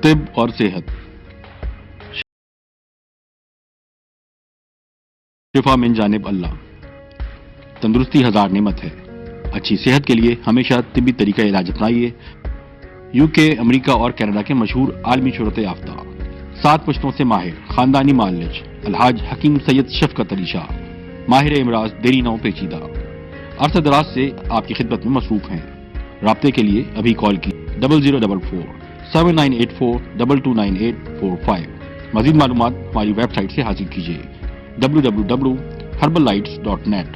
طب اور صحت، شفا من جانب اللہ۔ تندرستی ہزار نعمت ہے، اچھی صحت کے لیے ہمیشہ طبی طریقہ علاج اپنائیے۔ UK، امریکہ اور کینیڈا کے مشہور عالمی شہرت یافتہ 7 پشتوں سے ماہر خاندانی معالج الحاج حکیم سید شفقت علی شاہ، ماہر امراض دیری نو پیچیدہ، عرصہ دراز سے آپ کی خدمت میں مصروف ہیں۔ رابطے کے لیے ابھی کال کی 0044-7984-229845۔ مزید معلومات ہماری ویب سائٹ سے حاصل کیجیے www.herballights.net۔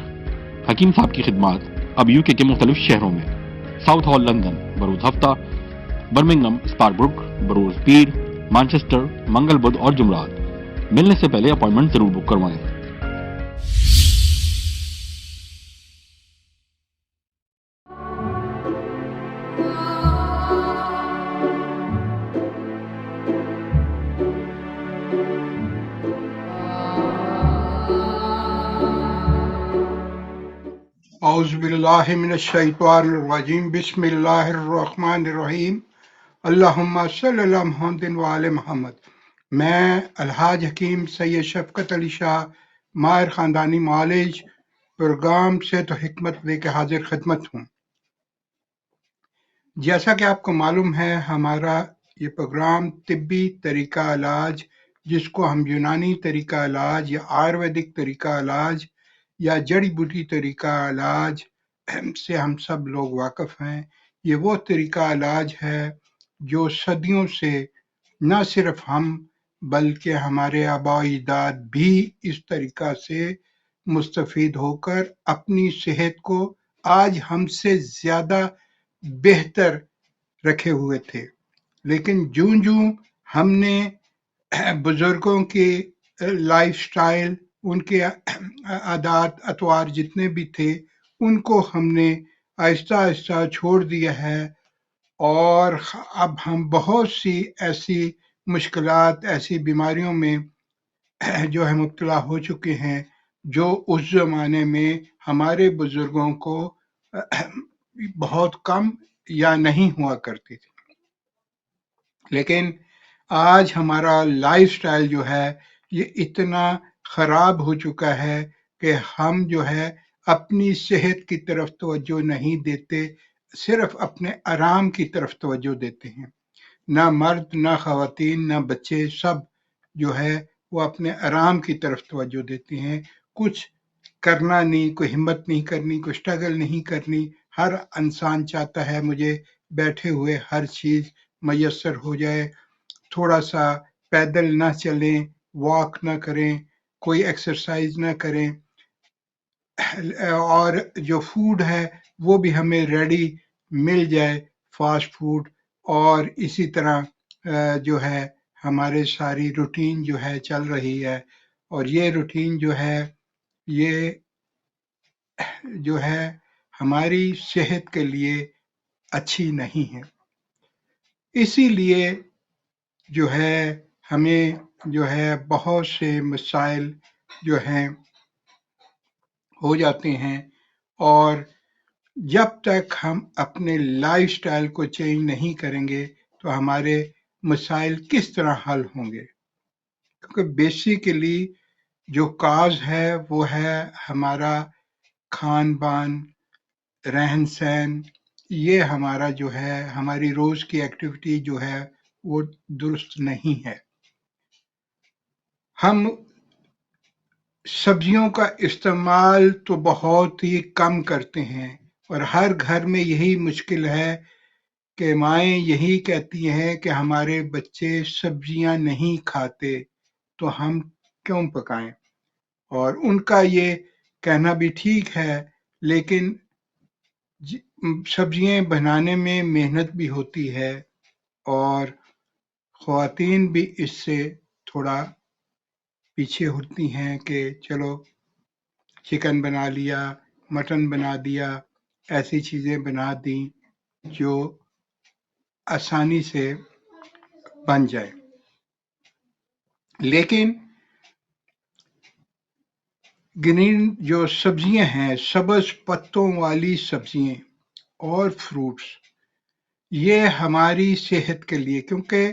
حکیم صاحب کی خدمات اب UK کے مختلف شہروں میں: ساؤتھ ہال لندن بروز ہفتہ، برمنگھم اسپاربروک بروز پیر، مانچسٹر منگل بدھ اور جمعرات۔ ملنے سے پہلے اپوائنٹمنٹ ضرور بک کروائیں۔ اعوذ باللہ من الشیطان الرجیم، بسم اللہ الرحمن الرحیم، اللہم صلی اللہ محمد وعلی محمد۔ میں الحاج حکیم سید شفقت علی شاہ، ماہر خاندانی معالج، پروگرام صحت و حکمت لے کے حاضر خدمت ہوں۔ جیسا کہ آپ کو معلوم ہے، ہمارا یہ پروگرام طبی طریقہ علاج، جس کو ہم یونانی طریقہ علاج یا آیورویدک طریقہ علاج یا جڑی بوٹی طریقہ علاج سے ہم سب لوگ واقف ہیں، یہ وہ طریقہ علاج ہے جو صدیوں سے نہ صرف ہم بلکہ ہمارے آباء و اجداد بھی اس طریقہ سے مستفید ہو کر اپنی صحت کو آج ہم سے زیادہ بہتر رکھے ہوئے تھے۔ لیکن جوں ہم نے بزرگوں کے لائف سٹائل، ان کے عادات اطوار جتنے بھی تھے، ان کو ہم نے آہستہ آہستہ چھوڑ دیا ہے، اور اب ہم بہت سی ایسی مشکلات، ایسی بیماریوں میں جو ہے مبتلا ہو چکے ہیں، جو اس زمانے میں ہمارے بزرگوں کو بہت کم یا نہیں ہوا کرتی تھی۔ لیکن آج ہمارا لائف سٹائل جو ہے یہ اتنا خراب ہو چکا ہے کہ ہم جو ہے اپنی صحت کی طرف توجہ نہیں دیتے، صرف اپنے آرام کی طرف توجہ دیتے ہیں۔ نہ مرد، نہ خواتین، نہ بچے، سب جو ہے وہ اپنے آرام کی طرف توجہ دیتے ہیں۔ کچھ کرنا نہیں، کوئی ہمت نہیں کرنی، کوئی سٹرگل نہیں کرنی۔ ہر انسان چاہتا ہے مجھے بیٹھے ہوئے ہر چیز میسر ہو جائے، تھوڑا سا پیدل نہ چلیں، واک نہ کریں، کوئی ایکسرسائز نہ کریں، اور جو فوڈ ہے وہ بھی ہمیں ریڈی مل جائے، فاسٹ فوڈ، اور اسی طرح جو ہے ہمارے ساری روٹین جو ہے چل رہی ہے، اور یہ روٹین جو ہے ہماری صحت کے لیے اچھی نہیں ہے۔ اسی لیے جو ہے ہمیں جو ہے بہت سے مسائل جو ہیں ہو جاتے ہیں، اور جب تک ہم اپنے لائف سٹائل کو چینج نہیں کریں گے تو ہمارے مسائل کس طرح حل ہوں گے؟ کیونکہ بیسیکلی جو کاز ہے وہ ہے ہمارا کھان پان، رہن سہن، یہ ہمارا جو ہے ہماری روز کی ایکٹیویٹی جو ہے وہ درست نہیں ہے۔ ہم سبزیوں کا استعمال تو بہت ہی کم کرتے ہیں، اور ہر گھر میں یہی مشکل ہے کہ مائیں یہی کہتی ہیں کہ ہمارے بچے سبزیاں نہیں کھاتے تو ہم کیوں پکائیں، اور ان کا یہ کہنا بھی ٹھیک ہے، لیکن سبزیاں بنانے میں محنت بھی ہوتی ہے، اور خواتین بھی اس سے تھوڑا پیچھے ہوتی ہیں کہ چلو چکن بنا لیا، مٹن بنا دیا، ایسی چیزیں بنا دیں جو آسانی سے بن جائے۔ لیکن گرین جو سبزیاں ہیں، سبز پتوں والی سبزیاں اور فروٹس، یہ ہماری صحت کے لیے، کیونکہ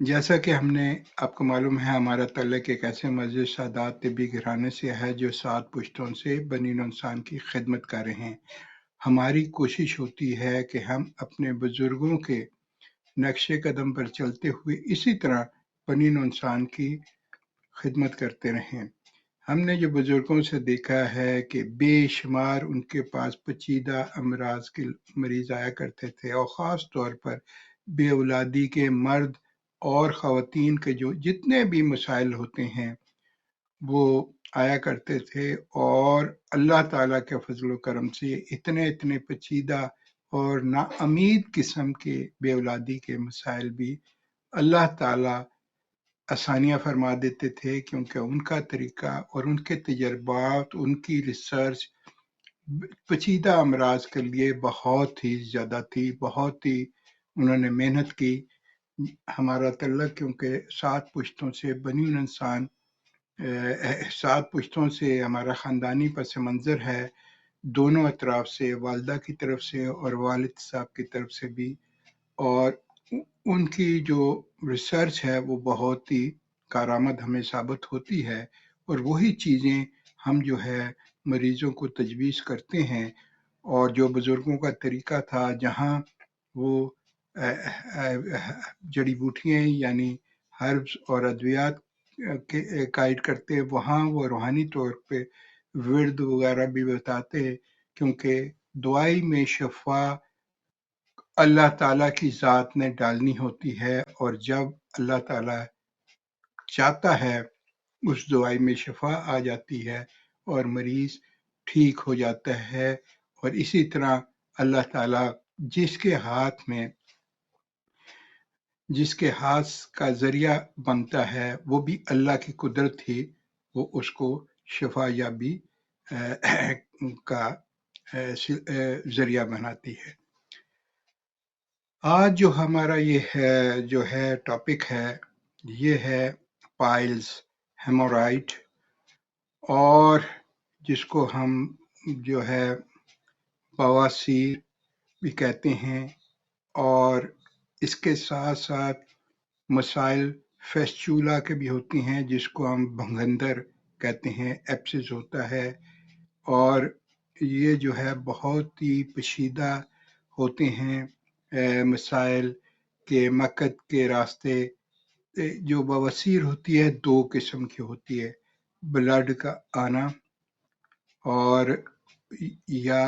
جیسا کہ ہم نے آپ کو معلوم ہے ہمارا تعلق ایک ایسے معزز سادات طبی گھرانے سے ہے جو 7 پشتوں سے بنی نوع انسان کی خدمت کر رہے ہیں۔ ہماری کوشش ہوتی ہے کہ ہم اپنے بزرگوں کے نقش قدم پر چلتے ہوئے اسی طرح بنی نوع انسان کی خدمت کرتے رہیں۔ ہم نے جو بزرگوں سے دیکھا ہے کہ بے شمار ان کے پاس پیچیدہ امراض کے مریض آیا کرتے تھے، اور خاص طور پر بے اولادی کے مرد اور خواتین کے جو جتنے بھی مسائل ہوتے ہیں وہ آیا کرتے تھے، اور اللہ تعالیٰ کے فضل و کرم سے اتنے پیچیدہ اور ناامید قسم کے بے اولادی کے مسائل بھی اللہ تعالیٰ آسانیاں فرما دیتے تھے، کیونکہ ان کا طریقہ اور ان کے تجربات، ان کی ریسرچ پیچیدہ امراض کے لیے بہت ہی زیادہ تھی، بہت ہی انہوں نے محنت کی۔ ہمارا تعلق کیونکہ 7 پشتوں سے بنی ہوئی انسان 7 پشتوں سے ہمارا خاندانی پس منظر ہے، دونوں اطراف سے، والدہ کی طرف سے اور والد صاحب کی طرف سے بھی، اور ان کی جو ریسرچ ہے وہ بہت ہی کارآمد ہمیں ثابت ہوتی ہے، اور وہی چیزیں ہم جو ہے مریضوں کو تجویز کرتے ہیں۔ اور جو بزرگوں کا طریقہ تھا جہاں وہ جڑی بوٹیاں یعنی ہربس اور ادویات گائیڈ کرتے، وہاں وہ روحانی طور پہ ورد وغیرہ بھی بتاتے، کیونکہ دعائی میں شفا اللہ تعالیٰ کی ذات نے ڈالنی ہوتی ہے، اور جب اللہ تعالیٰ چاہتا ہے اس دوائی میں شفا آ جاتی ہے اور مریض ٹھیک ہو جاتا ہے۔ اور اسی طرح اللہ تعالیٰ جس کے ہاتھ کا ذریعہ بنتا ہے وہ بھی اللہ کی قدرت ہی وہ اس کو شفا یابی کا ذریعہ بناتی ہے۔ آج جو ہمارا جو ہے ٹاپک ہے، یہ ہے پائلز ہیمورائڈ، اور جس کو ہم جو ہے بواسیر بھی کہتے ہیں، اور اس کے ساتھ ساتھ مسائل فیسچولا کے بھی ہوتی ہیں جس کو ہم بھنگندر کہتے ہیں، ایپسس ہوتا ہے، اور یہ جو ہے بہت ہی پیچیدہ ہوتے ہیں مسائل کے مقد کے راستے۔ جو بواسیر ہوتی ہے 2 قسم کی ہوتی ہے، بلڈ کا آنا، اور یا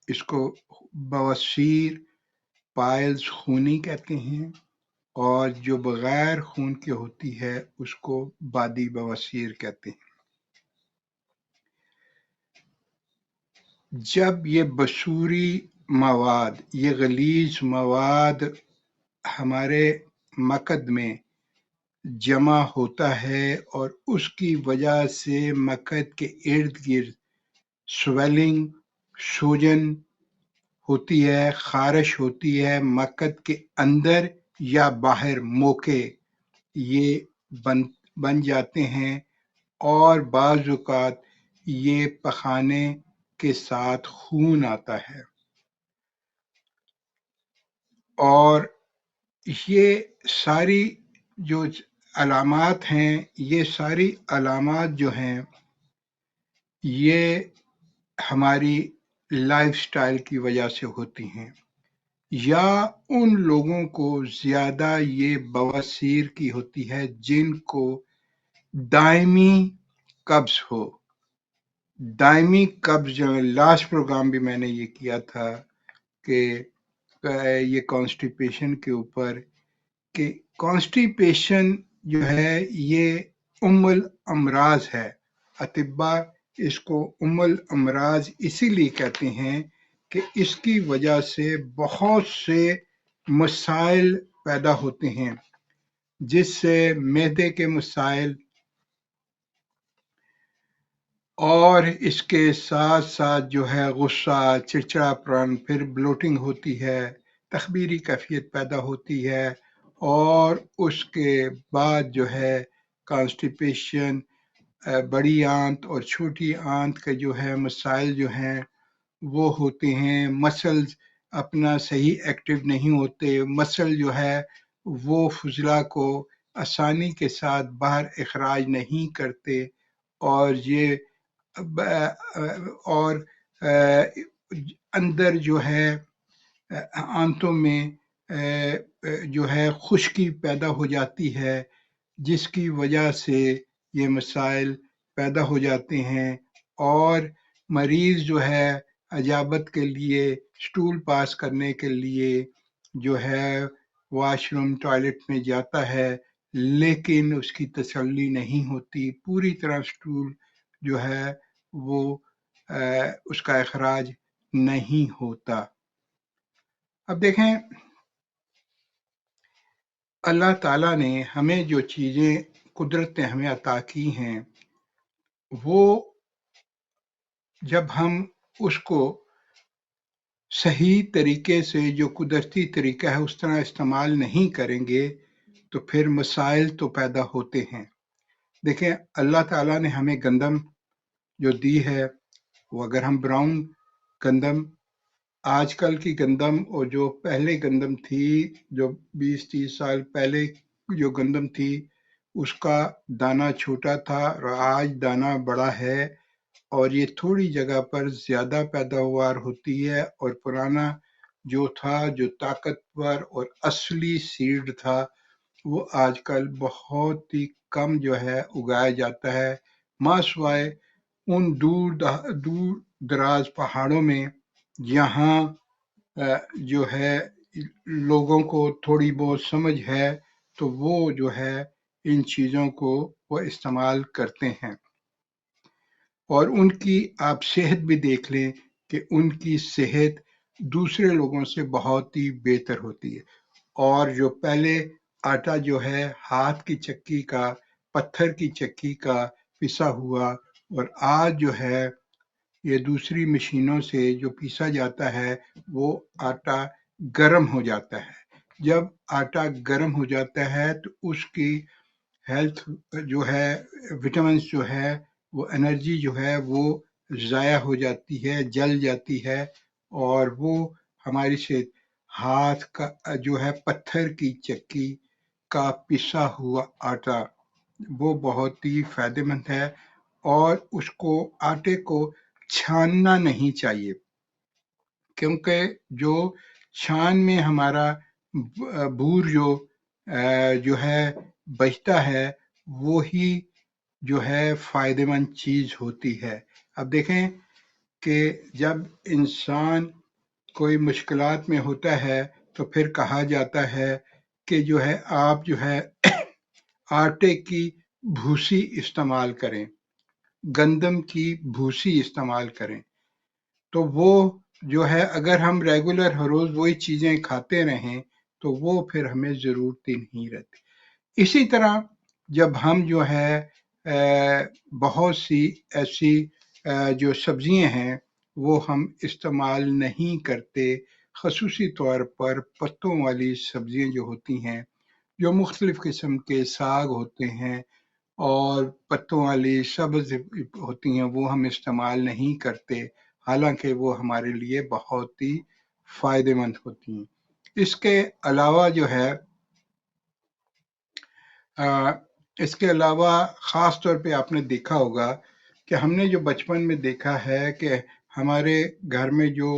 اس کو بواسیر پائلز خونی کہتے ہیں، اور جو بغیر خون کی ہوتی ہے اس کو بادی بواسیر کہتے ہیں۔ جب یہ بصوری مواد، یہ غلیظ مواد ہمارے مقد میں جمع ہوتا ہے اور اس کی وجہ سے مقد کے ارد گرد سویلنگ، سوجن ہوتی ہے، خارش ہوتی ہے، مقد کے اندر یا باہر موقع یہ بن جاتے ہیں، اور بعض اوقات یہ پخانے کے ساتھ خون آتا ہے۔ اور یہ ساری جو علامات ہیں، یہ ساری علامات جو ہیں یہ ہماری لائف سٹائل کی وجہ سے ہوتی ہیں، یا ان لوگوں کو زیادہ یہ بواسیر کی ہوتی ہے جن کو دائمی قبض ہو۔ دائمی قبض جو لاسٹ پروگرام بھی میں نے یہ کیا تھا کہ یہ کانسٹیپیشن کے اوپر، کہ کانسٹیپیشن جو ہے یہ الامراض ہے۔ اطباء اس کو الامراض اسی لیے کہتے ہیں کہ اس کی وجہ سے بہت سے مسائل پیدا ہوتے ہیں، جس سے معدے کے مسائل، اور اس کے ساتھ ساتھ جو ہے غصہ، چڑچڑا پن، پھر بلوٹنگ ہوتی ہے، تخمیری کیفیت پیدا ہوتی ہے، اور اس کے بعد جو ہے کانسٹیپیشن، بڑی آنت اور چھوٹی آنت کے جو ہے مسائل جو ہیں وہ ہوتے ہیں۔ مسلز اپنا صحیح ایکٹیو نہیں ہوتے، مسل جو ہے وہ فضلہ کو آسانی کے ساتھ باہر اخراج نہیں کرتے اور یہ اور اندر جو ہے آنتوں میں جو ہے خشکی پیدا ہو جاتی ہے، جس کی وجہ سے یہ مسائل پیدا ہو جاتے ہیں اور مریض جو ہے اجابت کے لیے سٹول پاس کرنے کے لیے جو ہے واش روم ٹوائلٹ میں جاتا ہے، لیکن اس کی تسلی نہیں ہوتی، پوری طرح سٹول جو ہے وہ اس کا اخراج نہیں ہوتا۔ اب دیکھیں اللہ تعالیٰ نے ہمیں جو چیزیں قدرت نے ہمیں عطا کی ہیں وہ جب ہم اس کو صحیح طریقے سے جو قدرتی طریقہ ہے اس طرح استعمال نہیں کریں گے تو پھر مسائل تو پیدا ہوتے ہیں۔ دیکھیں اللہ تعالیٰ نے ہمیں گندم جو دی ہے وہ اگر ہم براؤن گندم آج کل کی گندم اور جو پہلے گندم تھی جو 20-30 سال پہلے جو گندم تھی اس کا دانہ چھوٹا تھا اور آج دانہ بڑا ہے اور یہ تھوڑی جگہ پر زیادہ پیداوار ہوتی ہے، اور پرانا جو تھا جو طاقتور اور اصلی سیڈ تھا وہ آج کل بہت ہی کم جو ہے اگایا جاتا ہے، ماں سوائے ان دور دراز پہاڑوں میں جہاں جو ہے لوگوں کو تھوڑی بہت سمجھ ہے تو وہ جو ہے ان چیزوں کو وہ استعمال کرتے ہیں، اور ان کی آپ صحت بھی دیکھ لیں کہ ان کی صحت دوسرے لوگوں سے بہت ہی بہتر ہوتی ہے۔ اور جو پہلے آٹا جو ہے ہاتھ کی چکی کا پتھر کی چکی کا پسا ہوا اور آج جو ہے یہ دوسری مشینوں سے جو پیسا جاتا ہے وہ آٹا گرم ہو جاتا ہے، جب آٹا گرم ہو جاتا ہے تو اس کی ہیلتھ جو ہے وٹامنس جو ہے وہ انرجی جو ہے وہ ضائع ہو جاتی ہے، جل جاتی ہے، اور وہ ہماری صحت ہاتھ کا جو ہے پتھر کی چکی کا پسا ہوا آٹا وہ بہت ہی فائدہ مند ہے، اور اس کو آٹے کو چھاننا نہیں چاہیے، کیونکہ جو چھان میں ہمارا بور جو ہے بچتا ہے وہی جو ہے فائدہ مند چیز ہوتی ہے۔ اب دیکھیں کہ جب انسان کوئی مشکلات میں ہوتا ہے تو پھر کہا جاتا ہے کہ جو ہے آپ جو ہے آٹے کی بھوسی استعمال کریں، گندم کی بھوسی استعمال کریں، تو وہ جو ہے اگر ہم ریگولر ہر روز وہی چیزیں کھاتے رہیں تو وہ پھر ہمیں ضرورت ہی نہیں رہتی۔ اسی طرح جب ہم جو ہے بہت سی ایسی جو سبزیاں ہیں وہ ہم استعمال نہیں کرتے، خصوصی طور پر پتوں والی سبزیاں جو ہوتی ہیں، جو مختلف قسم کے ساگ ہوتے ہیں اور پتوں والی سبز ہوتی ہیں وہ ہم استعمال نہیں کرتے، حالانکہ وہ ہمارے لیے بہت ہی فائدہ مند ہوتی ہیں۔ اس کے علاوہ جو ہے اس کے علاوہ خاص طور پہ آپ نے دیکھا ہوگا کہ ہم نے جو بچپن میں دیکھا ہے کہ ہمارے گھر میں جو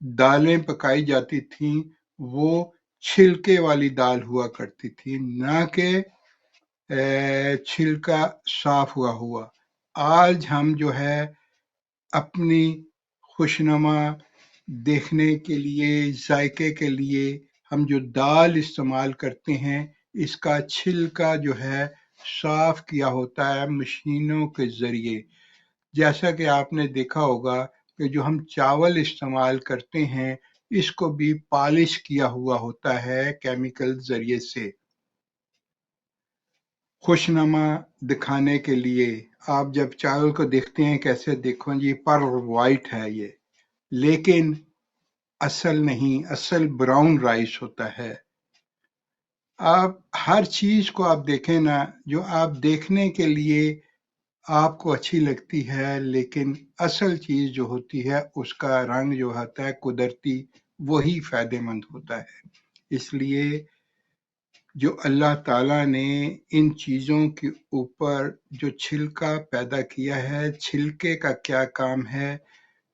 دالیں پکائی جاتی تھیں وہ چھلکے والی دال ہوا کرتی تھی، نہ کہ چھلکا صاف ہوا۔ آج ہم جو ہے اپنی خوشنما دیکھنے کے لیے ذائقے کے لیے ہم جو دال استعمال کرتے ہیں اس کا چھلکا جو ہے صاف کیا ہوتا ہے مشینوں کے ذریعے، جیسا کہ آپ نے دیکھا ہوگا کہ جو ہم چاول استعمال کرتے ہیں اس کو بھی پالش کیا ہوا ہوتا ہے کیمیکل ذریعے سے خوشنما دکھانے کے لیے۔ آپ جب چاول کو دیکھتے ہیں کیسے دیکھو جی پر وائٹ ہے یہ، لیکن اصل نہیں، اصل براؤن رائس ہوتا ہے۔ آپ ہر چیز کو آپ دیکھیں نا، جو آپ دیکھنے کے لیے آپ کو اچھی لگتی ہے لیکن اصل چیز جو ہوتی ہے اس کا رنگ جو ہوتا ہے قدرتی وہی فائدہ مند ہوتا ہے۔ اس لیے جو اللہ تعالیٰ نے ان چیزوں کے اوپر جو چھلکا پیدا کیا ہے، چھلکے کا کیا کام ہے؟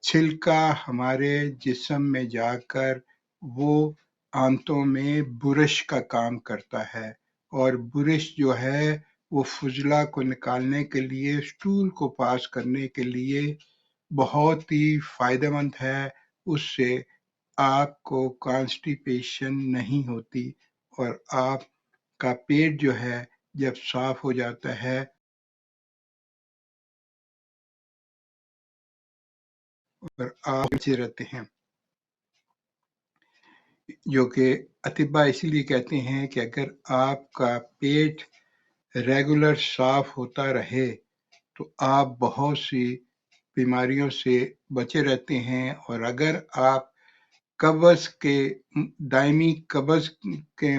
چھلکا ہمارے جسم میں جا کر وہ آنتوں میں برش کا کام کرتا ہے، اور برش جو ہے وہ فضلہ کو نکالنے کے لیے، اسٹول کو پاس کرنے کے لیے بہت ہی فائدہ مند ہے۔ اس سے آپ کو کانسٹیپیشن نہیں ہوتی، اور آپ کا پیٹ جو ہے جب صاف ہو جاتا ہے اور آپ بچے رہتے ہیں، جو کہ اطباء اس لیے کہتے ہیں کہ اگر آپ کا پیٹ ریگولر صاف ہوتا رہے تو آپ بہت سی بیماریوں سے بچے رہتے ہیں، اور اگر آپ قبض کے دائمی قبض کے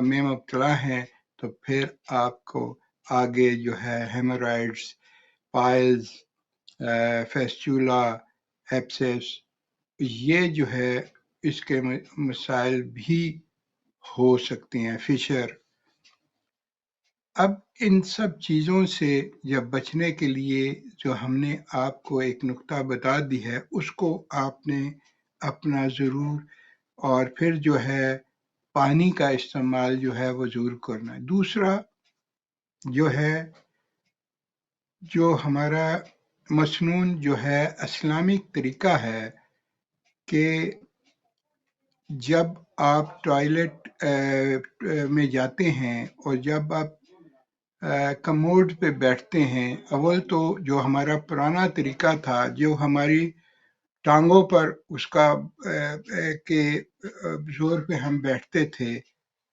میں مبتلا ہیں تو پھر آپ کو آگے جو ہے ہیمورائڈز، پائلز، فیسچولا، ایپسس، یہ جو ہے اس کے مسائل بھی ہو سکتے ہیں، فشر۔ اب ان سب چیزوں سے جب بچنے کے لیے جو ہم نے آپ کو ایک نقطہ بتا دی ہے، اس کو آپ نے اپنا ضرور، اور پھر جو ہے پانی کا استعمال جو ہے وہ ضرور کرنا ہے۔ دوسرا جو ہے، جو ہمارا مسنون جو ہے اسلامک طریقہ ہے کہ جب آپ ٹوائلٹ میں جاتے ہیں اور جب آپ کموڈ پہ بیٹھتے ہیں، اول تو جو ہمارا پرانا طریقہ تھا، جو ہماری ٹانگوں پر اس کا کے زور پہ ہم بیٹھتے تھے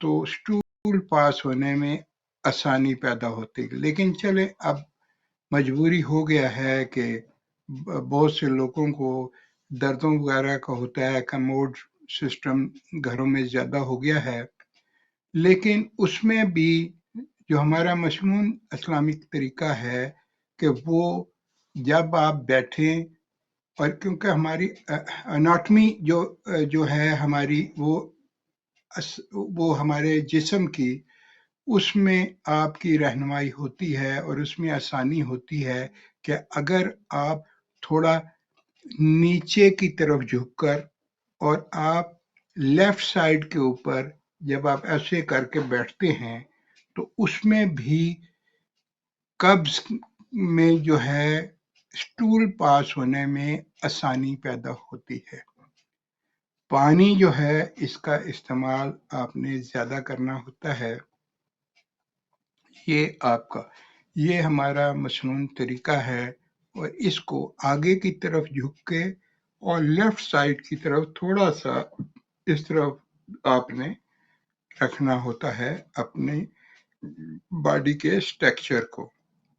تو اسٹول پاس ہونے میں آسانی پیدا ہوتی، لیکن چلے اب مجبوری ہو گیا ہے کہ بہت سے لوگوں کو دردوں وغیرہ کا ہوتا ہے، کموڈ سسٹم گھروں میں زیادہ ہو گیا ہے، لیکن اس میں بھی جو ہمارا مسنون اسلامک طریقہ ہے کہ وہ جب آپ بیٹھیں، اور کیونکہ ہماری اناٹمی جو ہے ہماری وہ ہمارے جسم کی، اس میں آپ کی رہنمائی ہوتی ہے اور اس میں آسانی ہوتی ہے کہ اگر آپ تھوڑا نیچے کی طرف جھک کر اور آپ لیفٹ سائڈ کے اوپر جب آپ ایسے کر کے بیٹھتے ہیں تو اس میں بھی قبض میں جو ہے اسٹول پاس ہونے میں آسانی پیدا ہوتی ہے۔ پانی جو ہے اس کا استعمال آپ نے زیادہ کرنا ہوتا ہے، یہ ہمارا مسنون طریقہ ہے، اور اس کو آگے کی طرف جھک کے اور لیفٹ سائڈ کی طرف تھوڑا سا اس طرف آپ نے رکھنا ہوتا ہے اپنے باڈی کے اسٹرکچر کو۔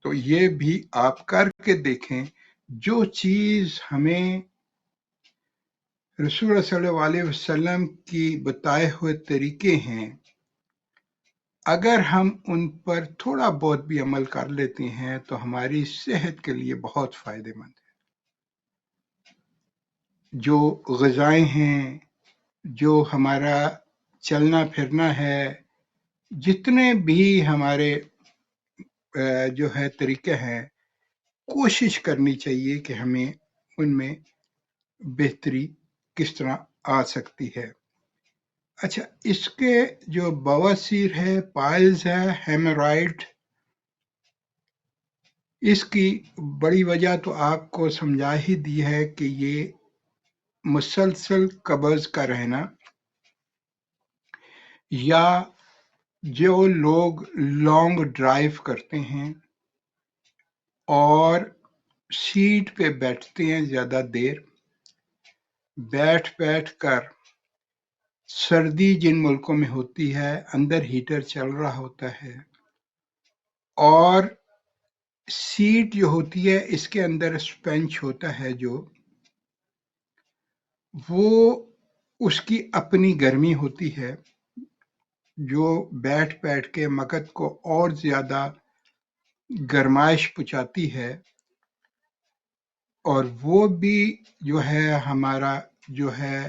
تو یہ بھی آپ کر کے دیکھیں، جو چیز ہمیں رسول اللہ صلی اللہ علیہ وسلم کی بتائے ہوئے طریقے ہیں، اگر ہم ان پر تھوڑا بہت بھی عمل کر لیتے ہیں تو ہماری صحت کے لیے بہت فائدہ مند ہے۔ جو غذائیں ہیں، جو ہمارا چلنا پھرنا ہے، جتنے بھی ہمارے جو ہے طریقے ہیں، کوشش کرنی چاہیے کہ ہمیں ان میں بہتری کس طرح آ سکتی ہے۔ اچھا، اس کے جو بواسیر ہے، پائلز ہے، ہیمورائڈ، اس کی بڑی وجہ تو آپ کو سمجھا ہی دی ہے کہ یہ مسلسل قبض کا رہنا، یا جو لوگ لانگ ڈرائیو کرتے ہیں اور سیٹ پہ بیٹھتے ہیں زیادہ دیر، بیٹھ کر سردی جن ملکوں میں ہوتی ہے، اندر ہیٹر چل رہا ہوتا ہے اور سیٹ جو ہوتی ہے اس کے اندر اسپنچ ہوتا ہے، جو وہ اس کی اپنی گرمی ہوتی ہے جو بیٹھ کے مقعد کو اور زیادہ گرمائش پہنچاتی ہے، اور وہ بھی جو ہے ہمارا جو ہے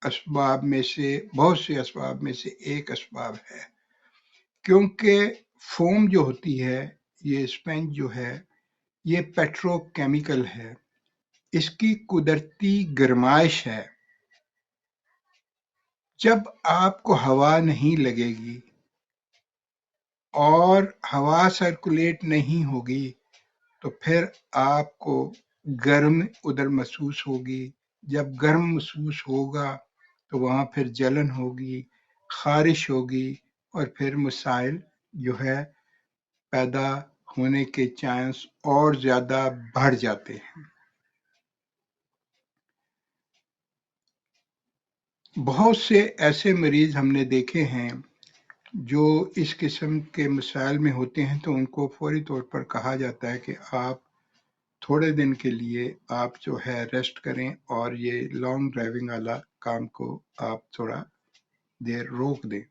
اسباب میں سے بہت سے اسباب میں سے ایک اسباب ہے، کیونکہ فوم جو ہوتی ہے، یہ اسپنج جو ہے، یہ پیٹرو کیمیکل ہے، اس کی قدرتی گرمائش ہے۔ جب آپ کو ہوا نہیں لگے گی اور ہوا سرکولیٹ نہیں ہوگی تو پھر آپ کو گرم ادھر محسوس ہوگی۔ جب گرم محسوس ہوگا تو وہاں پھر جلن ہوگی، خارش ہوگی، اور پھر مسائل جو ہے پیدا ہونے کے چانس اور زیادہ بڑھ جاتے ہیں۔ بہت سے ایسے مریض ہم نے دیکھے ہیں جو اس قسم کے مسائل میں ہوتے ہیں تو ان کو فوری طور پر کہا جاتا ہے کہ آپ تھوڑے دن کے لیے آپ جو ہے ریسٹ کریں اور یہ لانگ ڈرائیونگ والا کام کو آپ تھوڑا دیر روک دیں۔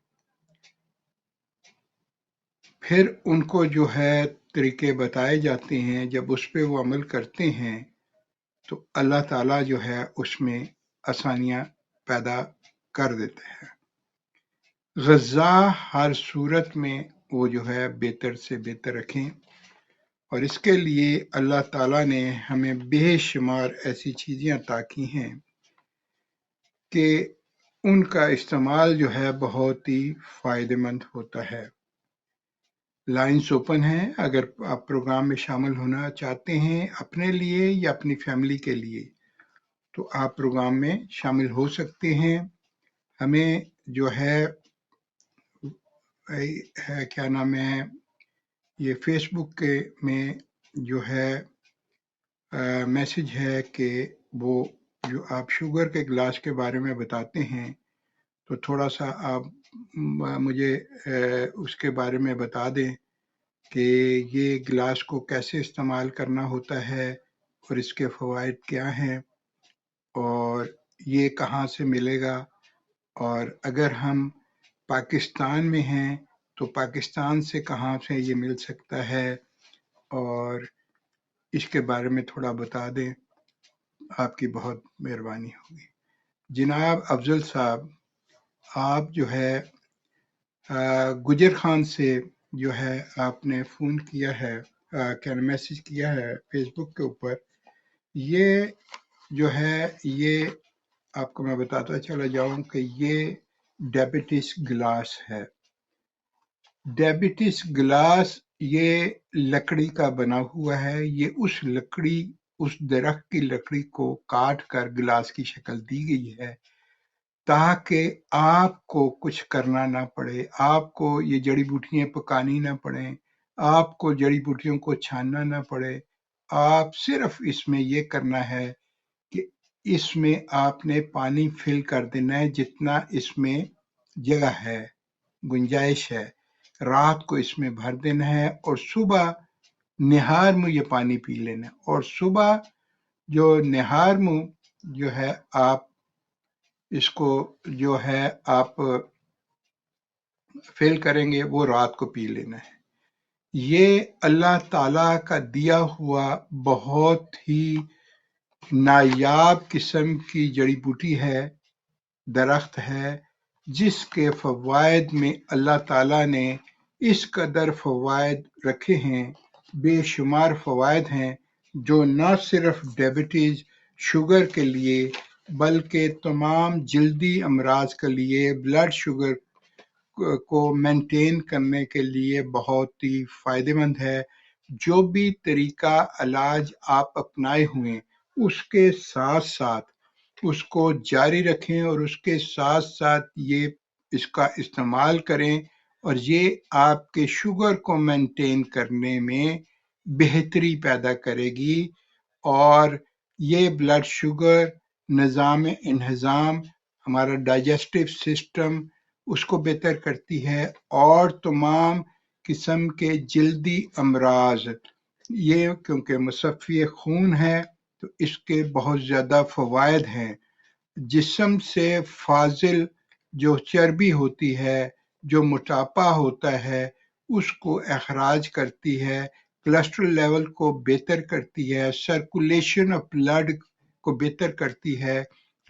پھر ان کو جو ہے طریقے بتائے جاتے ہیں، جب اس پہ وہ عمل کرتے ہیں تو اللہ تعالیٰ جو ہے اس میں آسانیاں پیدا کر دیتا ہے۔ غذا ہر صورت میں وہ جو ہے بہتر سے بہتر رکھیں، اور اس کے لیے اللہ تعالیٰ نے ہمیں بے شمار ایسی چیزیں عطا کی ہیں کہ ان کا استعمال جو ہے بہت ہی فائدہ مند ہوتا ہے۔ لائنز اوپن ہیں، اگر آپ پروگرام میں شامل ہونا چاہتے ہیں اپنے لیے یا اپنی فیملی کے لیے تو آپ پروگرام میں شامل ہو سکتے ہیں۔ ہمیں جو ہے کیا نام ہے، یہ فیس بک کے میں جو ہے میسج ہے کہ وہ جو آپ شوگر کے گلاس کے بارے میں بتاتے ہیں تو تھوڑا سا آپ مجھے اس کے بارے میں بتا دیں کہ یہ گلاس کو کیسے استعمال کرنا ہوتا ہے اور اس کے فوائد کیا ہیں اور یہ کہاں سے ملے گا، اور اگر ہم پاکستان میں ہیں تو پاکستان سے کہاں سے یہ مل سکتا ہے، اور اس کے بارے میں تھوڑا بتا دیں، آپ کی بہت مہربانی ہوگی۔ جناب افضل صاحب، آپ جو ہے گجر خان سے جو ہے آپ نے فون کیا ہے، کیا میسج کیا ہے فیس بک کے اوپر، یہ جو ہے یہ آپ کو میں بتاتا چلا جاؤں کہ یہ ڈائبٹیس گلاس ہے۔ ڈائبٹیس گلاس یہ لکڑی کا بنا ہوا ہے، یہ اس درخت کی لکڑی کو کاٹ کر گلاس کی شکل دی گئی ہے تاکہ آپ کو کچھ کرنا نہ پڑے، آپ کو یہ جڑی بوٹیاں پکانی نہ پڑیں، آپ کو جڑی بوٹیوں کو چھاننا نہ پڑے۔ آپ صرف اس میں یہ کرنا ہے کہ اس میں آپ نے پانی فل کر دینا ہے جتنا اس میں جگہ ہے، گنجائش ہے، رات کو اس میں بھر دینا ہے اور صبح نہار میں یہ پانی پی لینا ہے، اور صبح جو نہار میں جو ہے آپ اس کو جو ہے آپ فیل کریں گے وہ رات کو پی لینا ہے۔ یہ اللہ تعالیٰ کا دیا ہوا بہت ہی نایاب قسم کی جڑی بوٹی ہے، درخت ہے، جس کے فوائد میں اللہ تعالیٰ نے اس قدر فوائد رکھے ہیں، بے شمار فوائد ہیں، جو نہ صرف ڈائبٹیز شوگر کے لیے بلکہ تمام جلدی امراض کے لیے، بلڈ شوگر کو مینٹین کرنے کے لیے بہت ہی فائدہ مند ہے۔ جو بھی طریقہ علاج آپ اپنائے ہوئے اس کے ساتھ ساتھ اس کو جاری رکھیں اور اس کے ساتھ ساتھ یہ اس کا استعمال کریں، اور یہ آپ کے شوگر کو مینٹین کرنے میں بہتری پیدا کرے گی، اور یہ بلڈ شوگر نظام انہضام، ہمارا ڈائجسٹو سسٹم، اس کو بہتر کرتی ہے، اور تمام قسم کے جلدی امراض، یہ کیونکہ مصفی خون ہے تو اس کے بہت زیادہ فوائد ہیں۔ جسم سے فاضل جو چربی ہوتی ہے، جو موٹاپا ہوتا ہے، اس کو اخراج کرتی ہے، کولیسٹرول لیول کو بہتر کرتی ہے، سرکولیشن آف بلڈ کو بہتر کرتی ہے،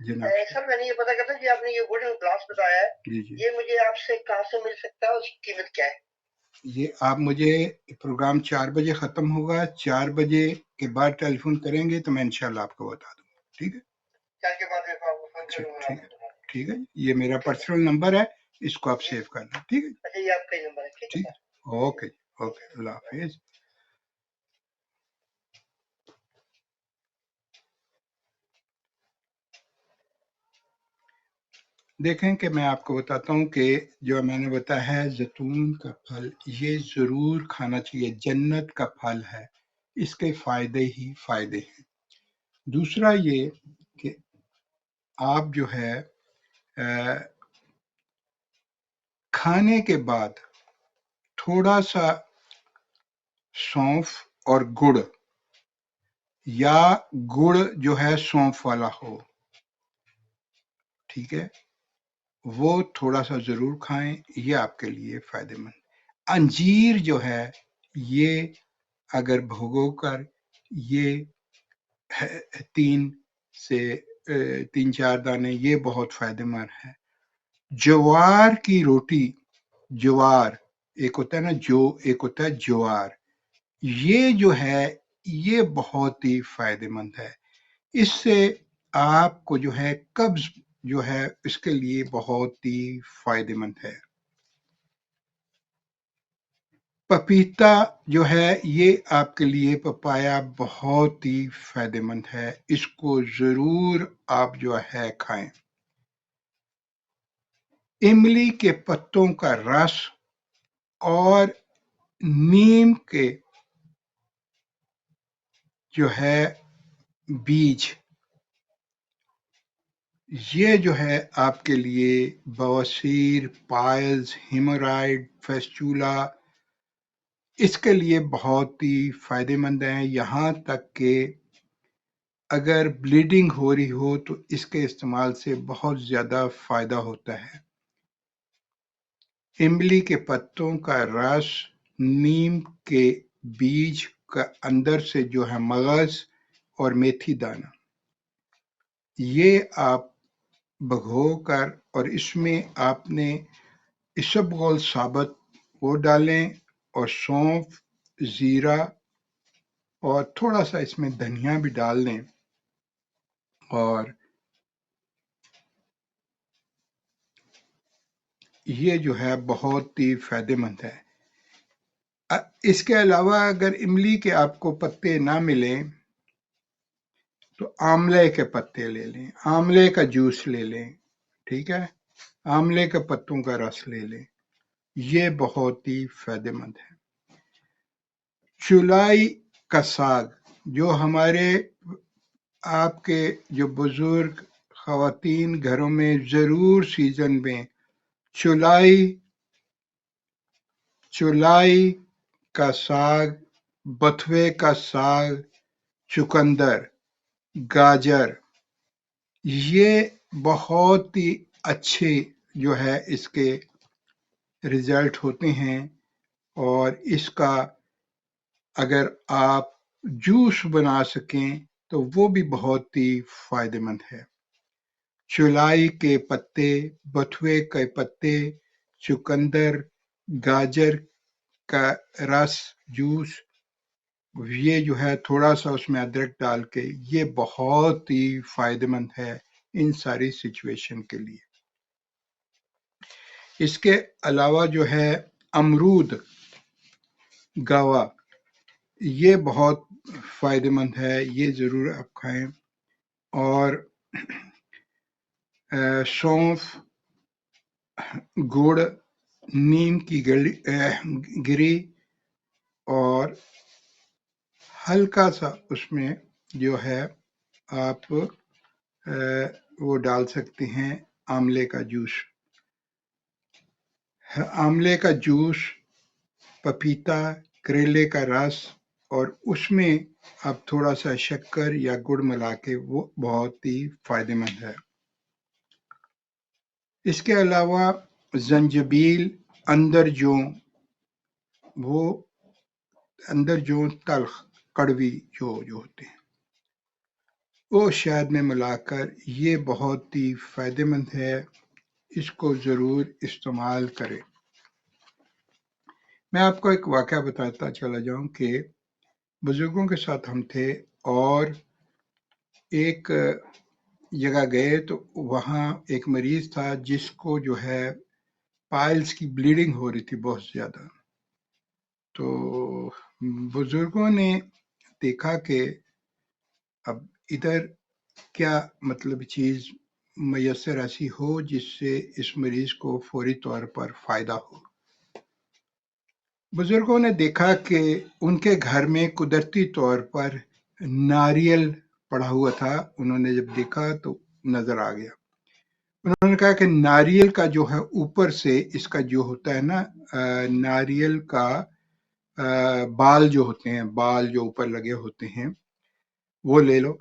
جناب سر میں نے یہ پتا کرتا کہ آپ نے یہ گولڈن گلاس بتایا ہے، جی جی، یہ مجھے آپ سے کہاں سے مل سکتا ہے، اس کی قیمت کیا ہے؟ یہ آپ مجھے پروگرام 4 بجے ختم ہوگا، 4 بجے کے بعد ٹیلی فون کریں گے تو میں انشاءاللہ آپ کو بتا دوں گا، ٹھیک ہے؟ 4 کے بعد میں آپ کو فون ٹھیک کروں گا. ٹھیک ہے ٹھیک ہے، یہ میرا پرسنل نمبر ہے، اس کو آپ سیو کر لیں، ٹھیک ہے؟ اچھا یہ آپ کا ہی نمبر ہے، ٹھیک ہے ٹھیک، سر. اوکے اوکے، اللہ حافظ. دیکھیں کہ میں آپ کو بتاتا ہوں کہ جو میں نے بتایا ہے زیتون کا پھل یہ ضرور کھانا چاہیے، جنت کا پھل ہے، اس کے فائدے ہی فائدے ہیں. دوسرا یہ کہ آپ جو ہے کھانے کے بعد تھوڑا سا سونف اور گڑ یا گڑ جو ہے سونف والا ہو، ٹھیک ہے، وہ تھوڑا سا ضرور کھائیں، یہ آپ کے لیے فائدہ مند. انجیر جو ہے یہ اگر بھگو کر یہ 3-4 دانے یہ بہت فائدہ مند ہے. جوار کی روٹی، جوار ایک ہوتا ہے نا جو، ایک ہوتا ہے جوار، یہ جو ہے یہ بہت ہی فائدہ مند ہے، اس سے آپ کو جو ہے قبض جو ہے اس کے لیے بہت ہی فائدہ مند ہے. پپیتا جو ہے یہ آپ کے لیے پپایا بہت ہی فائدہ مند ہے، اس کو ضرور آپ جو ہے کھائیں. املی کے پتوں کا رس اور نیم کے جو ہے بیج، یہ جو ہے آپ کے لیے بواسیر، پائلز، ہیمورائڈ، فیسچولا، اس کے لیے بہت ہی فائدہ مند ہیں. یہاں تک کہ اگر بلیڈنگ ہو رہی ہو تو اس کے استعمال سے بہت زیادہ فائدہ ہوتا ہے. املی کے پتوں کا رس، نیم کے بیج کا اندر سے جو ہے مغز اور میتھی دانہ، یہ آپ بھگو کر اور اس میں آپ نے اسبغول ثابت وہ ڈالیں اور سونف، زیرہ اور تھوڑا سا اس میں دھنیا بھی ڈال دیں اور یہ جو ہے بہت ہی فائدہ مند ہے. اس کے علاوہ اگر املی کے آپ کو پتے نہ ملیں تو آملے کے پتے لے لیں، آملے کا جوس لے لیں، ٹھیک ہے، آملے کے پتوں کا رس لے لیں، یہ بہت ہی فائدہ مند ہے. چولائی کا ساگ جو ہمارے آپ کے جو بزرگ خواتین گھروں میں ضرور سیزن میں چولائی کا ساگ، بتھوے کا ساگ، چقندر، گاجر، یہ بہت ہی اچھے جو ہے اس کے رزلٹ ہوتے ہیں اور اس کا اگر آپ جوس بنا سکیں تو وہ بھی بہت ہی فائدہ مند ہے. چولائی کے پتے، بتھوے کے پتے، چقندر، گاجر کا رس، جوس، یہ جو ہے تھوڑا سا اس میں ادرک ڈال کے یہ بہت ہی فائدہ مند ہے ان ساری سچویشن کے لیے. اس کے علاوہ جو ہے امرود، گاوا، یہ بہت فائدہ مند ہے، یہ ضرور آپ کھائیں. اور سونف، گڑ، نیم کی گری اور ہلکا سا اس میں جو ہے آپ وہ ڈال سکتے ہیں آملے کا جوس. آملے کا جوس، پپیتا، کریلے کا رس اور اس میں آپ تھوڑا سا شکر یا گڑ ملا کے وہ بہت ہی فائدہ مند ہے. اس کے علاوہ زنجبیل، اندر جو تلخ کڑوی جو ہوتے ہیں وہ شہد میں ملا کر یہ بہت ہی فائدہ مند ہے، اس کو ضرور استعمال کریں۔ میں آپ کو ایک واقعہ بتاتا چلا جاؤں کہ بزرگوں کے ساتھ ہم تھے اور ایک جگہ گئے تو وہاں ایک مریض تھا جس کو جو ہے پائلز کی بلیڈنگ ہو رہی تھی بہت زیادہ۔ تو بزرگوں نے دیکھا کہ اب ادھر کیا مطلب چیز میسر ایسی ہو جس سے اس مریض کو فوری طور پر فائدہ ہو۔ بزرگوں نے دیکھا کہ ان کے گھر میں قدرتی طور پر ناریل پڑا ہوا تھا۔ انہوں نے جب دیکھا تو نظر آ گیا۔ انہوں نے کہا کہ ناریل کا جو ہے اوپر سے اس کا جو ہوتا ہے نا ناریل کا بال جو ہوتے ہیں، بال جو اوپر لگے ہوتے ہیں وہ لے لو،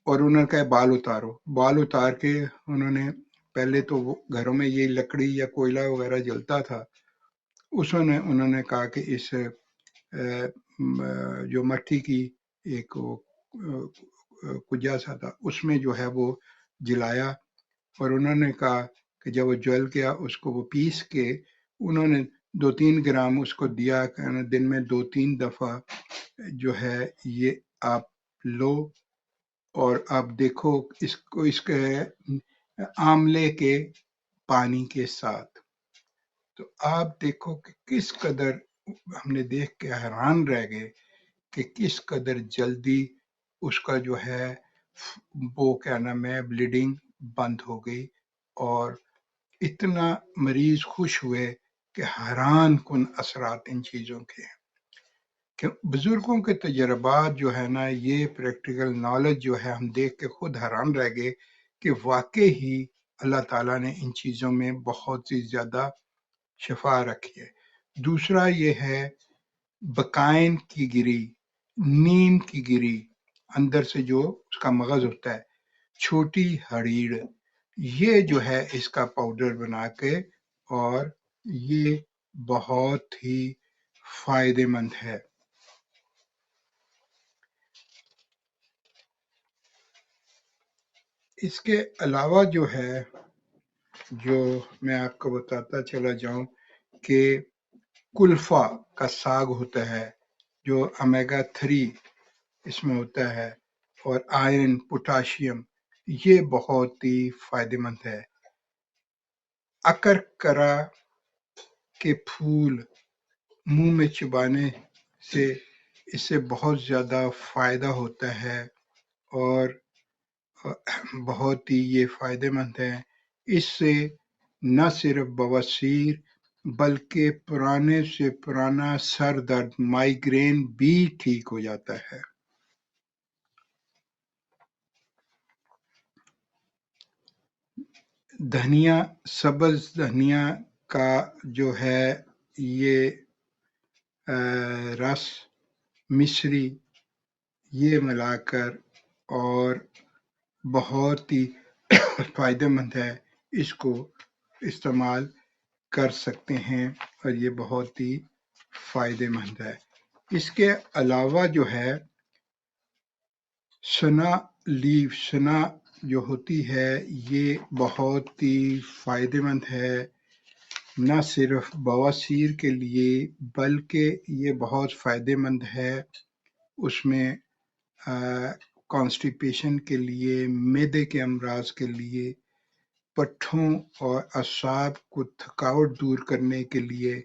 اور انہوں نے کہا بال اتارو۔ بال اتار کے انہوں نے پہلے تو وہ گھروں میں یہ لکڑی یا کوئلہ وغیرہ جلتا تھا، انہوں نے کہا کہ اس جو مٹی کی ایک کجا سا تھا اس میں جو ہے وہ جلایا، اور انہوں نے کہا کہ جب وہ جل گیا اس کو وہ پیس کے انہوں نے 2-3 گرام اس کو دیا، دن میں 2-3 دفعہ جو ہے یہ آپ لو، اور آپ دیکھو اس کے آملے کے پانی کے ساتھ، تو آپ دیکھو کہ کس قدر ہم نے دیکھ کے حیران رہ گئے کہ کس قدر جلدی اس کا جو ہے وہ کیا نام ہے بلیڈنگ بند ہو گئی، اور اتنا مریض خوش ہوئے کہ حیران کن اثرات ان چیزوں کے ہیں۔ کہ بزرگوں کے تجربات جو ہے نا، یہ پریکٹیکل نالج جو ہے، ہم دیکھ کے خود حیران رہ گئے کہ واقعی ہی اللہ تعالیٰ نے ان چیزوں میں بہت ہی زیادہ شفا رکھی ہے۔ دوسرا یہ ہے بکائن کی گری، نیم کی گری، اندر سے جو اس کا مغز ہوتا ہے، چھوٹی ہڑیڑ، یہ جو ہے اس کا پاؤڈر بنا کے، اور یہ بہت ہی فائدہ مند ہے۔ اس کے علاوہ جو ہے، جو میں آپ کو بتاتا چلا جاؤں کہ کلفا کا ساگ ہوتا ہے جو اومیگا 3 اس میں ہوتا ہے، اور آئرن، پوٹاشیم، یہ بہت ہی فائدہ مند ہے۔ اکرکرا کے پھول منہ میں چبانے سے اس سے بہت زیادہ فائدہ ہوتا ہے، اور بہت ہی یہ فائدہ مند ہے۔ اس سے نہ صرف بواسیر بلکہ پرانے سے پرانا سر درد، مائیگرین بھی ٹھیک ہو جاتا ہے۔ دھنیا، سبز دھنیا کا جو ہے یہ رس، مشری، یہ ملا کر، اور بہت ہی فائدہ مند ہے، اس کو استعمال کر سکتے ہیں، اور یہ بہت ہی فائدہ مند ہے۔ اس کے علاوہ جو ہے سنا لیف، سنا جو ہوتی ہے یہ بہت ہی فائدہ مند ہے، نہ صرف بواسیر کے لیے بلکہ یہ بہت فائدہ مند ہے اس میں کانسٹیپیشن کے لیے، معدے کے امراض کے لیے، پٹھوں اور اعصاب کو تھکاوٹ دور کرنے کے لیے۔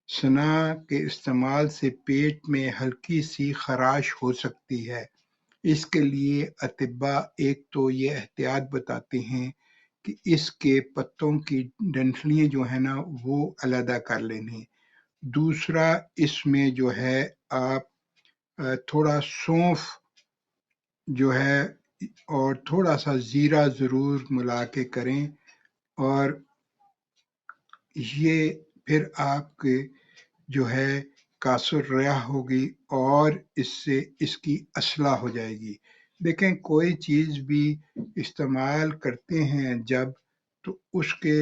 سنا کے استعمال سے پیٹ میں ہلکی سی خراش ہو سکتی ہے، اس کے لیے اطباء ایک تو یہ احتیاط بتاتے ہیں کہ اس کے پتوں کی ڈنٹلیاں جو ہے نا وہ علیحدہ کر لینی۔ دوسرا اس میں جو ہے آپ تھوڑا سونف جو ہے اور تھوڑا سا زیرہ ضرور ملا کے کریں، اور یہ پھر آپ کے جو ہے کاسر ریاح ہوگی، اور اس سے اس کی اصلاح ہو جائے گی۔ دیکھیں کوئی چیز بھی استعمال کرتے ہیں جب، تو اس کے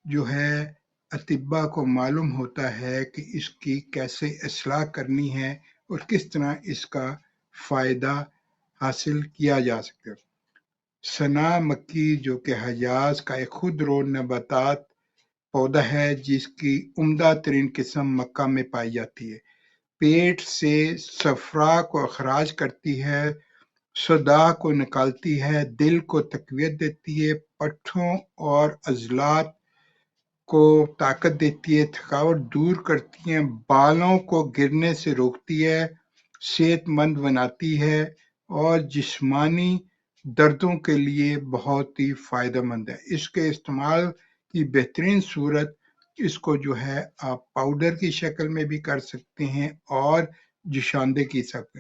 جو ہے اطباء کو معلوم ہوتا ہے کہ اس کی کیسے اصلاح کرنی ہے اور کس طرح اس کا فائدہ حاصل کیا جا سکتا ہے۔ سنا مکی جو کہ حجاز کا ایک خود رو نباتات پودا ہے جس کی عمدہ ترین قسم مکہ میں پائی جاتی ہے، پیٹ سے صفرا کو اخراج کرتی ہے، صداع کو نکالتی ہے، دل کو تقویت دیتی ہے، پٹھوں اور عضلات کو طاقت دیتی ہے، تھکاوٹ دور کرتی ہے، بالوں کو گرنے سے روکتی ہے، صحت مند بناتی ہے اور جسمانی دردوں کے لیے بہت ہی فائدہ مند ہے۔ اس کے استعمال کی بہترین صورت اس کو جو ہے آپ پاؤڈر کی شکل میں بھی کر سکتے ہیں اور جوشاندے کی شکل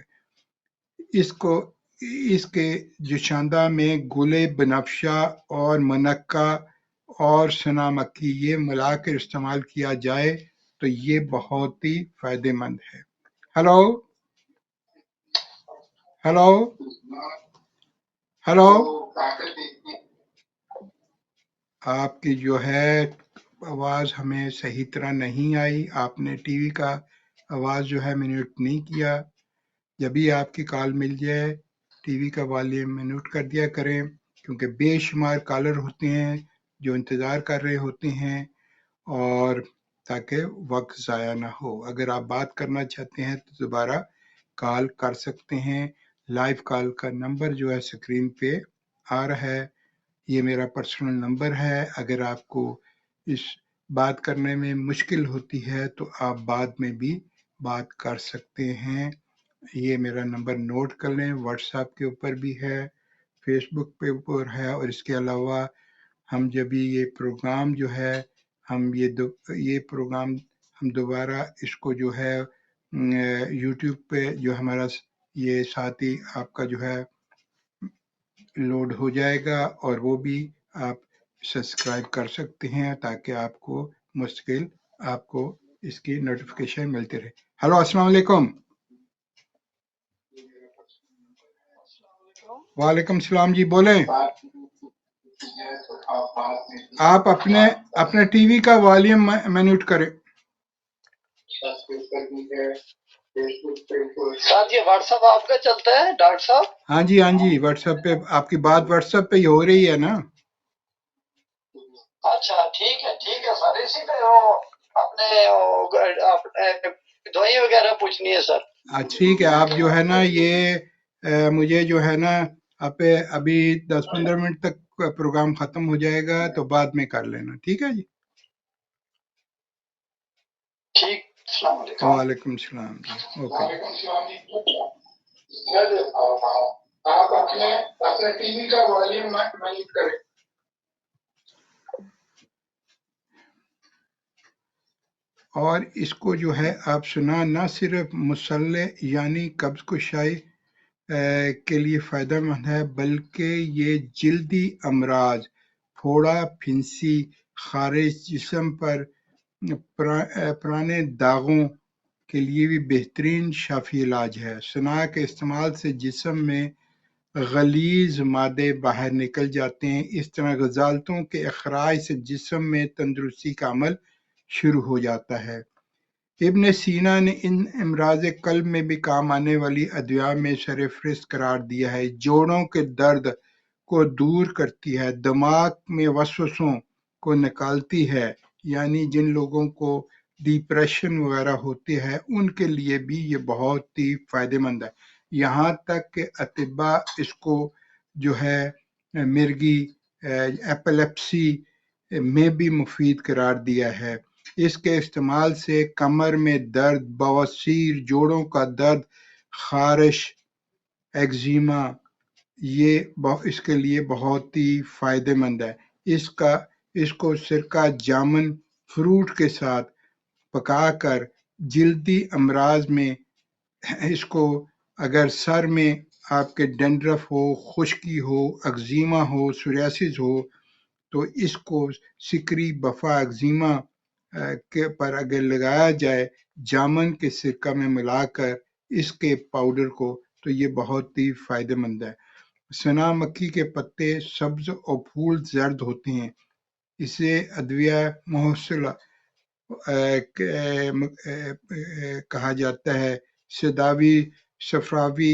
اس کے جوشاندہ میں گلے بنفشہ اور منقہ اور سنا مکی یہ ملا کر استعمال کیا جائے تو یہ بہت ہی فائدہ مند ہے۔ ہلو ہلو ہلو آپ کی جو ہے آواز ہمیں صحیح طرح نہیں آئی، آپ نے ٹی وی کا آواز جو ہے میوٹ نہیں کیا۔ جب بھی آپ کی کال مل جائے ٹی وی کا والیوم میوٹ کر دیا کریں، کیونکہ بے شمار کالر ہوتے ہیں جو انتظار کر رہے ہوتے ہیں، اور تاکہ وقت ضائع نہ ہو۔ اگر آپ بات کرنا چاہتے ہیں تو دوبارہ کال کر سکتے ہیں۔ لائیو کال کا نمبر جو ہے اسکرین پہ آ رہا ہے، یہ میرا پرسنل نمبر ہے۔ اگر آپ کو اس بات کرنے میں مشکل ہوتی ہے تو آپ بعد میں بھی بات کر سکتے ہیں۔ یہ میرا نمبر نوٹ کر لیں، واٹس ایپ کے اوپر بھی ہے، فیس بک پہ اوپر ہے، اور اس کے علاوہ ہم جب بھی یہ پروگرام جو ہے یہ پروگرام ہم دوبارہ اس کو جو ہے یوٹیوب پہ جو ہمارا یہ ساتھی آپ کا جو ہے لوڈ ہو جائے گا، اور وہ بھی آپ سبسکرائب کر سکتے ہیں تاکہ آپ کو مستقل آپ کو اس کی نوٹیفیکیشن ملتے رہے۔ ہلو السلام علیکم۔ وعلیکم السلام جی، بولیں۔ آپ اپنے ٹی وی کا والیوم میوٹ کریں۔ ساتھ یہ واٹس ایپ آپ کا چلتا ہے ڈاکٹر صاحب؟ ہاں جی واٹس ایپ پہ آپ کی بات واٹس ایپ پہ ہی ہو رہی ہے نا؟ اچھا ٹھیک ہے سر، اسی پہ وہ اپنے دوائی وغیرہ پوچھنی ہے سر۔ ٹھیک ہے، آپ جو ہے نا یہ مجھے جو ہے نا آپ ابھی 10-15 منٹ تک پروگرام ختم ہو جائے گا تو بعد میں کر لینا، ٹھیک ہے جی؟ ٹھیک، السلام علیکم۔ وعلیکم السلام جی، اوکے۔ آپ اپنے ٹی وی کا والیوم میوٹ کریں۔ اور اس کو جو ہے آپ سنا نہ صرف مسلح یعنی قبض کشائی کے لیے فائدہ مند ہے، بلکہ یہ جلدی امراض، پھوڑا، پھنسی، خارش، جسم پر پرانے داغوں کے لیے بھی بہترین شافی علاج ہے۔ سنا کے استعمال سے جسم میں غلیظ مادے باہر نکل جاتے ہیں، اس طرح غضالتوں کے اخراج سے جسم میں تندرستی کا عمل شروع ہو جاتا ہے۔ ابن سینا نے ان امراض قلب میں بھی کام آنے والی ادویات میں سر فہرست قرار دیا ہے۔ جوڑوں کے درد کو دور کرتی ہے، دماغ میں وسوسوں کو نکالتی ہے، یعنی جن لوگوں کو ڈپریشن وغیرہ ہوتی ہے ان کے لیے بھی یہ بہت ہی فائدہ مند ہے۔ یہاں تک کہ اطباء اس کو جو ہے مرگی ایپیلیپسی میں بھی مفید قرار دیا ہے۔ اس کے استعمال سے کمر میں درد، بواسیر، جوڑوں کا درد، خارش، ایگزیما یہ اس کے لیے بہت ہی فائدہ مند ہے۔ اس کو سرکہ جامن فروٹ کے ساتھ پکا کر جلدی امراض میں اس کو اگر سر میں آپ کے ڈینڈرف ہو، خشکی ہو، ایگزیما ہو، سوریاسس ہو تو اس کو سکری بفا ایگزیما کے پر اگر لگایا جائے جامن کے سرکہ میں ملا کر اس کے پاؤڈر کو تو یہ بہت ہی فائدہ مند ہے۔ سنا مکی کے پتے سبز اور پھول زرد ہوتے ہیں، اسے ادویہ محصلہ کہا جاتا ہے۔ صداوی، صفراوی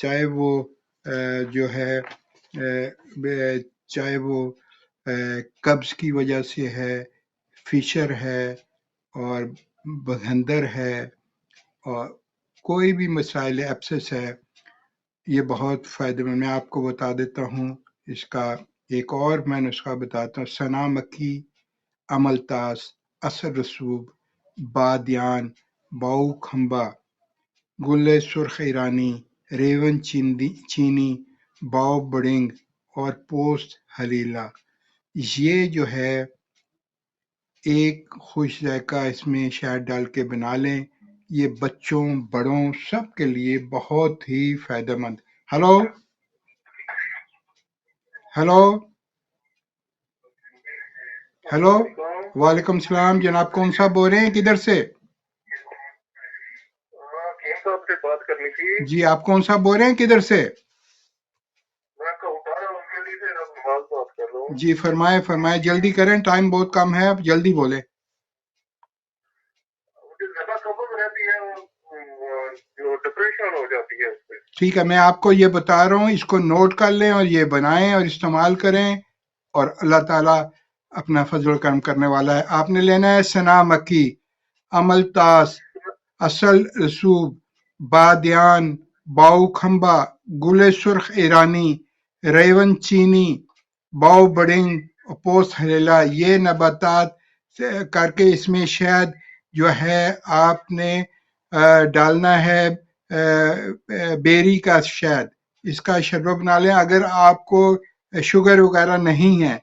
چاہے وہ جو ہے چاہے وہ قبض کی وجہ سے ہے، فشر ہے اور بغندر ہے اور کوئی بھی مسائل ایپسس ہے، یہ بہت فائدہ مند. میں آپ کو بتا دیتا ہوں اس کا ایک اور میں نسخہ بتاتا ہوں. سنا مکی، عملتاس، اثر رسوب، بادیان، باؤ کھمبا، گل سرخ ایرانی، ریون چینی، باؤ بڑنگ اور پوست حلیلہ. یہ جو ہے ایک خوش ذائقہ اس میں شہد ڈال کے بنا لیں. یہ بچوں بڑوں سب کے لیے بہت ہی فائدہ مند. ہلو ہلو ہلو، وعلیکم السلام جناب. کون صاحب بول رہے ہیں، کدھر سے؟ صاحب سے بات کرنی تھی. جی آپ کون صاحب بول رہے ہیں، کدھر سے؟ جی فرمائے جلدی کریں، ٹائم بہت کم ہے، اب جلدی بولے. جو ڈپریشن ہو جاتی ہے اس پہ. ٹھیک ہے، میں آپ کو یہ بتا رہا ہوں، اس کو نوٹ کر لیں اور یہ بنائیں اور استعمال کریں اور اللہ تعالیٰ اپنا فضل و کرم کرنے والا ہے. آپ نے لینا ہے سنا مکی، عملتاس، اصل رسوب، بادیان، باؤ کھمبا، گل سرخ ایرانی، ریون چینی، باؤ بڑنگ، پوست حلیلہ. یہ نباتات کر کے اس میں شہد جو ہے آپ نے ڈالنا ہے، بیری کا شہد، اس کا شربت بنا لیں. اگر آپ کو شوگر وغیرہ نہیں ہے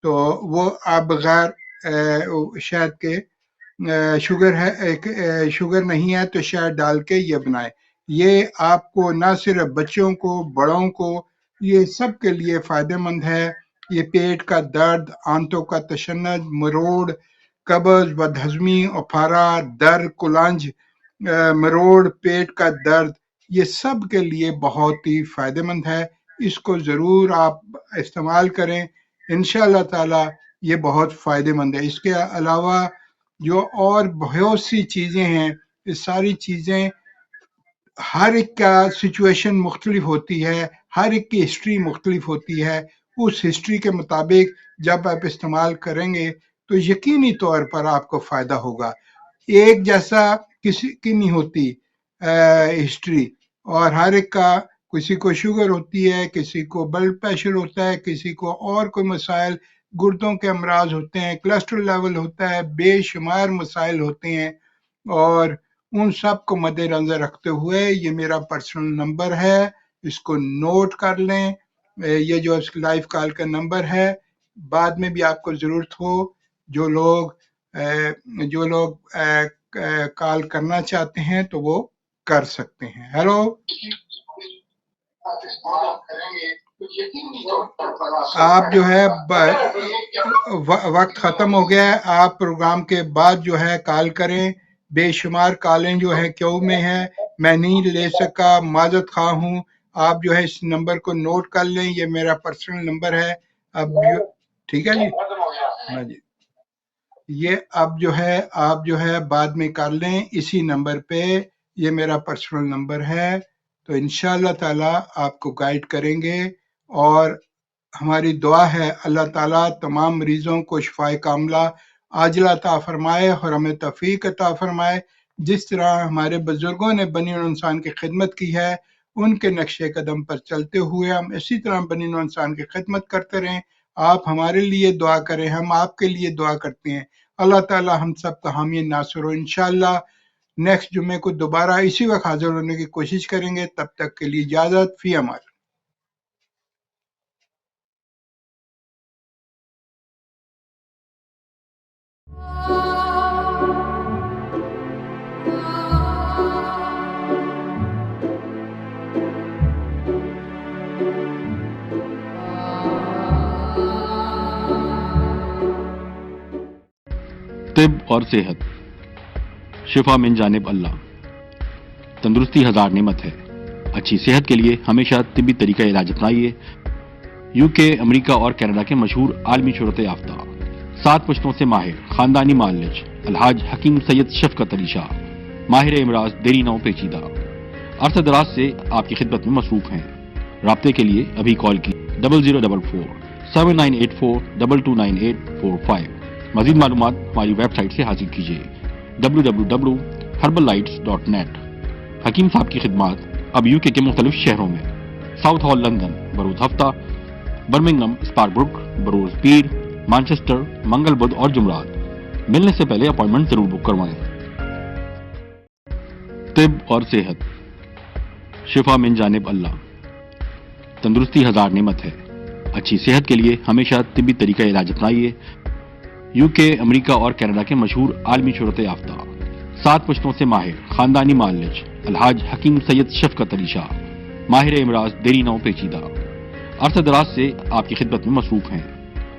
تو وہ آپ بغیر شہد کے شوگر نہیں ہے تو شہد ڈال کے یہ بنائیں. یہ آپ کو نہ صرف بچوں کو، بڑوں کو، یہ سب کے لیے فائدہ مند ہے. یہ پیٹ کا درد، آنتوں کا تشنج، مروڑ، قبض، بدہضمی، اپھارا، درد، کلنج، مروڑ، پیٹ کا درد، یہ سب کے لیے بہت ہی فائدہ مند ہے. اس کو ضرور آپ استعمال کریں، انشاءاللہ تعالی یہ بہت فائدہ مند ہے. اس کے علاوہ جو اور بہت سی چیزیں ہیں، یہ ساری چیزیں ہر ایک کا سچویشن مختلف ہوتی ہے، ہر ایک کی ہسٹری مختلف ہوتی ہے. اس ہسٹری کے مطابق جب آپ استعمال کریں گے تو یقینی طور پر آپ کو فائدہ ہوگا. ایک جیسا کسی کی نہیں ہوتی ہسٹری، اور ہر ایک کا، کسی کو شوگر ہوتی ہے، کسی کو بلڈ پریشر ہوتا ہے، کسی کو اور کوئی مسائل، گردوں کے امراض ہوتے ہیں، کولیسٹرول لیول ہوتا ہے، بے شمار مسائل ہوتے ہیں. اور ان سب کو مد نظر رکھتے ہوئے یہ میرا پرسنل نمبر ہے، اس کو نوٹ کر لیں. یہ جو لائیو کال کا نمبر ہے، بعد میں بھی آپ کو ضرورت ہو، جو لوگ کال کرنا چاہتے ہیں تو وہ کر سکتے ہیں. ہیلو، آپ جو ہے وقت ختم ہو گیا ہے، آپ پروگرام کے بعد جو ہے کال کریں. بے شمار کالیں جو ہے کیو میں ہے، میں نہیں لے سکا، معذرت خواہ ہوں. آپ جو ہے اس نمبر کو نوٹ کر لیں، یہ میرا پرسنل نمبر ہے. اب ٹھیک ہے جی، ہاں جی، یہ اب جو ہے آپ جو ہے بعد میں کر لیں اسی نمبر پہ، یہ میرا پرسنل نمبر ہے. تو انشاءاللہ تعالی آپ کو گائیڈ کریں گے. اور ہماری دعا ہے اللہ تعالیٰ تمام مریضوں کو شفاء کاملہ عاجلہ عطا فرمائے اور ہمیں توفیق عطا فرمائے. جس طرح ہمارے بزرگوں نے بنی نوع انسان کی خدمت کی ہے، ان کے نقش قدم پر چلتے ہوئے ہم اسی طرح بنی نوع انسان کی خدمت کرتے رہیں. آپ ہمارے لیے دعا کریں، ہم آپ کے لیے دعا کرتے ہیں. اللہ تعالیٰ ہم سب کا حامی ناصر ہو. انشاءاللہ نیکسٹ جمعے کو دوبارہ اسی وقت حاضر ہونے کی کوشش کریں گے. تب تک کے لیے اجازت، فی امان. طب اور صحت، شفا من جانب اللہ. تندرستی ہزار نعمت ہے. اچھی صحت کے لیے ہمیشہ طبی طریقہ علاج اپنائیے. UK، امریکہ اور کینیڈا کے مشہور عالمی شہرت یافتہ 7 پشتوں سے ماہر خاندانی معالج الحاج حکیم سید شفقت علی شاہ، ماہر امراض دیری نو پیچیدہ. عرصہ دراز سے آپ کی خدمت میں مصروف ہیں۔ رابطے کے لیے ابھی کال کی 0044-7984-229845۔ مزید معلومات ہماری ویب سائٹ سے حاصل کیجیے www.herbalites.net۔ حکیم صاحب کی خدمات اب UK کے مختلف شہروں میں ساؤتھ ہال لندن بروز ہفتہ، برمنگھم، اسپاربروک، بروز پیر، مانچسٹر منگل بدھ اور جمعرات۔ ملنے سے پہلے اپوائنٹمنٹ ضرور بک کروائیں۔ طب اور صحت، شفا من جانب اللہ۔ تندرستی ہزار نعمت ہے، اچھی صحت کے لیے ہمیشہ طبی طریقہ علاج اپنائیے۔ UK، امریکہ اور کینیڈا کے مشہور عالمی شہرت یافتہ 7 پشتوں سے ماہر خاندانی معالج الحاج حکیم سید شفقت علی شاہ، ماہر امراض دیری نو پیچیدہ، عرصہ دراز سے آپ کی خدمت میں مصروف ہیں۔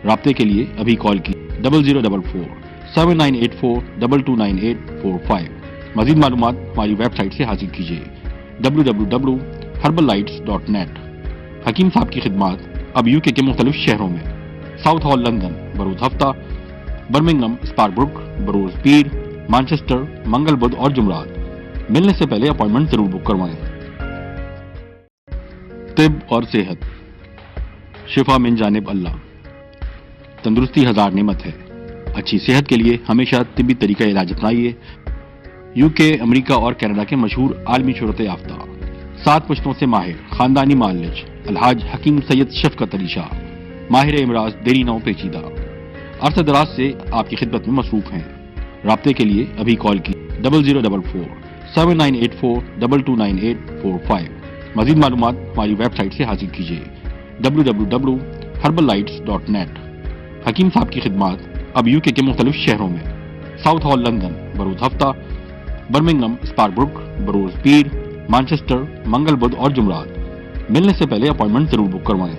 رابطے کے لیے ابھی کال کی 0044-7984-229845۔ مزید معلومات ہماری ویب سائٹ سے حاصل کیجیے www.herbalites.net۔ حکیم صاحب کی خدمات اب UK کے مختلف شہروں میں ساؤتھ ہال لندن بروز ہفتہ، برمنگھم، اسپاربروک، بروز پیر، مانچسٹر منگل بدھ اور جمعرات۔ ملنے سے پہلے اپوائنٹمنٹ ضرور بک کروائیں۔ طب اور صحت، شفا من جانب اللہ۔ تندرستی ہزار نعمت ہے، اچھی صحت کے لیے ہمیشہ طبی طریقہ علاج اپنائیے۔ UK، امریکہ اور کینیڈا کے مشہور عالمی شہرت یافتہ 7 پشتوں سے ماہر خاندانی معالج الحاج حکیم سید شفقت علی شاہ، ماہر امراض دیری نو پیچیدہ، عرصہ دراز سے آپ کی خدمت میں مصروف ہیں۔ رابطے کے لیے ابھی کال کی 0044-7984-229845۔ مزید معلومات ہماری ویب سائٹ سے حاصل کیجیے www.herbalites.net۔ حکیم صاحب کی خدمات اب UK کے مختلف شہروں میں ساؤتھ ہال لندن بروز ہفتہ، برمنگھم، اسپاربروک، بروز پیر، مانچسٹر منگل بدھ اور جمعرات۔ ملنے سے پہلے اپوائنٹمنٹ ضرور بک کروائیں۔